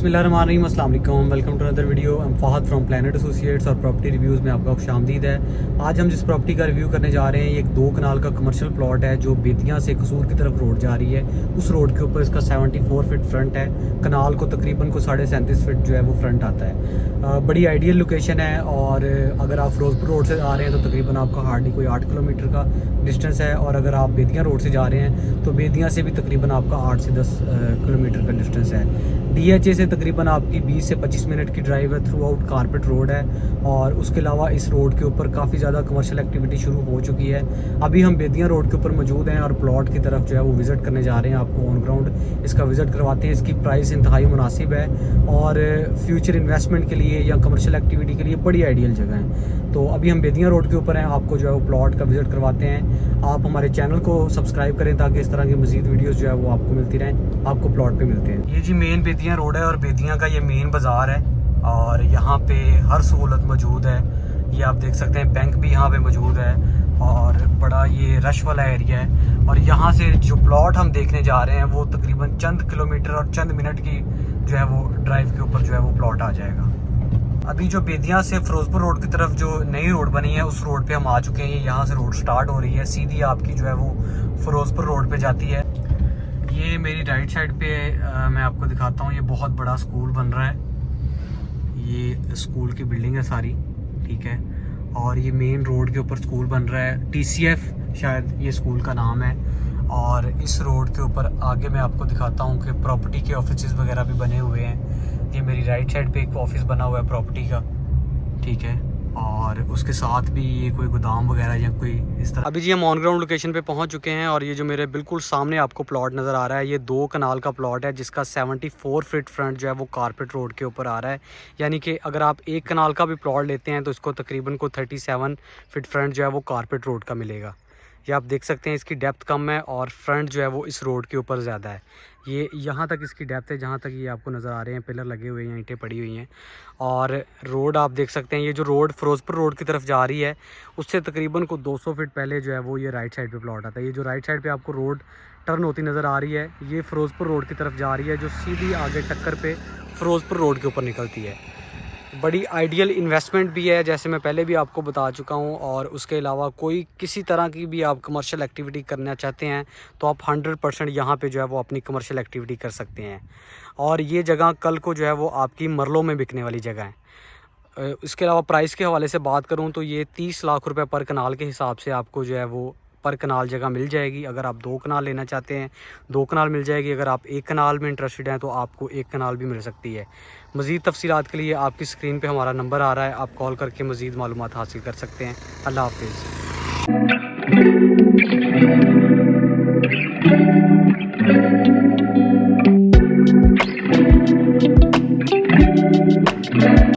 बिस्मिल्लाहिर्रहमानिर्रहीम, अस्सलाम वालेकुम, welcome to another video. I am Fahad from planet associates और प्रॉपर्टी रिव्यूज़ में आपका खुशामदीद है। आज हम जिस प्रॉपर्टी का रिव्यू करने जा रहे हैं, ये एक 2 कनाल का कमर्शियल प्लॉट है जो बेतियां से कसूर की तरफ रोड जा रही है। उस रोड के ऊपर इसका 74 फीट फ्रंट है। कनाल को तकरीबन को 37.5 फीट जो है वो फ्रंट आता है। बड़ी आइडियल लोकेशन है और अगर आप फिरोजपुर रोड से आ रहे हैं तो तकरीबन आपका हार्डली कोई 8 किलोमीटर का डिस्टेंस है, और अगर आप बेतियां रोड से जा रहे हैं तो बेतियां से भी तकरीबन आपका 8 से 10 किलोमीटर का डिस्टेंस है। DHA से तकरीबन आपकी 20 से 25 मिनट की ड्राइव है। थ्रू आउट कारपेट रोड है, और उसके अलावा इस रोड के ऊपर काफ़ी ज़्यादा कमर्शियल एक्टिविटी शुरू हो चुकी है। अभी हम बेतियां रोड के ऊपर मौजूद हैं और प्लॉट की तरफ जो है वो विज़िट करने जा रहे हैं। आपको ऑन ग्राउंड इसका विज़िट करवाते हैं। इसकी प्राइस इंतहाई मुनासिब है और फ्यूचर इन्वेस्टमेंट के लिए या कमर्शियल एक्टिविटी के लिए बड़ी आइडियल जगह है। तो अभी हम बेतियां रोड के ऊपर हैं, आपको जो है वो प्लॉट का विज़िट करवाते हैं। आप हमारे चैनल को सब्सक्राइब करें ताकि इस तरह की मज़ीद वीडियोस जो है वो आपको मिलती रहें, आपको प्लॉट पे मिलते हैं। ये जी मेन बेतियां रोड है और बेतियां का ये मेन बाज़ार है, और यहाँ पे हर सहूलत मौजूद है। ये आप देख सकते हैं, बैंक भी यहाँ पे मौजूद है और बड़ा ये रश वाला एरिया है। और यहाँ से जो प्लॉट हम देखने जा रहे हैं वो तकरीबन चंद किलोमीटर और चंद मिनट की जो है वो ड्राइव के ऊपर जो है वो प्लॉट आ जाएगा। अभी जो बेतियां से फिरोजपुर रोड की तरफ जो नई रोड बनी है उस रोड पे हम आ चुके हैं। यहाँ से रोड स्टार्ट हो रही है, सीधी आपकी जो है वो फिरोजपुर रोड पे जाती है। ये मेरी राइट साइड पे मैं आपको दिखाता हूँ, ये बहुत बड़ा स्कूल बन रहा है। ये स्कूल की बिल्डिंग है सारी, ठीक है, और ये मेन रोड के ऊपर स्कूल बन रहा है। TCF शायद ये स्कूल का नाम है। और इस रोड के ऊपर आगे मैं आपको दिखाता हूँ कि प्रॉपर्टी के ऑफिस वगैरह भी बने हुए हैं। ये मेरी राइट साइड पे एक ऑफिस बना हुआ है प्रॉपर्टी का, ठीक है, और उसके साथ भी ये कोई गोदाम वगैरह या कोई इस तरह। अभी जी हम ऑन ग्राउंड लोकेशन पे पहुंच चुके हैं, और ये जो मेरे बिल्कुल सामने आपको प्लॉट नज़र आ रहा है, ये 2 कनाल का प्लॉट है जिसका 74 फीट फ्रंट जो है वो कारपेट रोड के ऊपर आ रहा है। यानी कि अगर आप 1 कनाल का भी प्लॉट लेते हैं तो इसको तकरीबन को 37 फीट फ्रंट जो है वो कारपेट रोड का मिलेगा। ये आप देख सकते हैं, इसकी डेप्थ कम है और फ्रंट जो है वो इस रोड के ऊपर ज़्यादा है। ये यहाँ तक इसकी डेप्थ है, जहाँ तक ये आपको नज़र आ रहे हैं, पिलर लगे हुए हैं, ईंटें पड़ी हुई हैं। और रोड आप देख सकते हैं, ये जो रोड फिरोजपुर रोड की तरफ जा रही है उससे तकरीबन को 200 फीट पहले जो है वो ये राइट साइड पे प्लॉट आता है। ये जो राइट साइड पे आपको रोड टर्न होती नज़र आ रही है, ये फिरोजपुर रोड की तरफ जा रही है, जो सीधी आगे टक्कर पे फिरोजपुर रोड के ऊपर निकलती है। बड़ी आइडियल इन्वेस्टमेंट भी है, जैसे मैं पहले भी आपको बता चुका हूँ। और उसके अलावा कोई किसी तरह की भी आप कमर्शियल एक्टिविटी करना चाहते हैं तो आप 100% यहाँ पे जो है वो अपनी कमर्शियल एक्टिविटी कर सकते हैं। और ये जगह कल को जो है वो आपकी मरलों में बिकने वाली जगह है। इसके अलावा प्राइस के हवाले से बात करूँ तो ये 30 लाख रुपए पर कनाल के हिसाब से आपको जो है वो पर कनाल जगह मिल जाएगी। अगर आप 2 कनाल लेना चाहते हैं 2 कनाल मिल जाएगी। अगर आप 1 कनाल में इंटरेस्टेड हैं तो आपको 1 कनाल भी मिल सकती है। मज़ीद तफसीलात के लिए आपकी स्क्रीन पे हमारा नंबर आ रहा है, आप कॉल करके मज़ीद मालूमात हासिल कर सकते हैं। अल्लाह हाफिज़।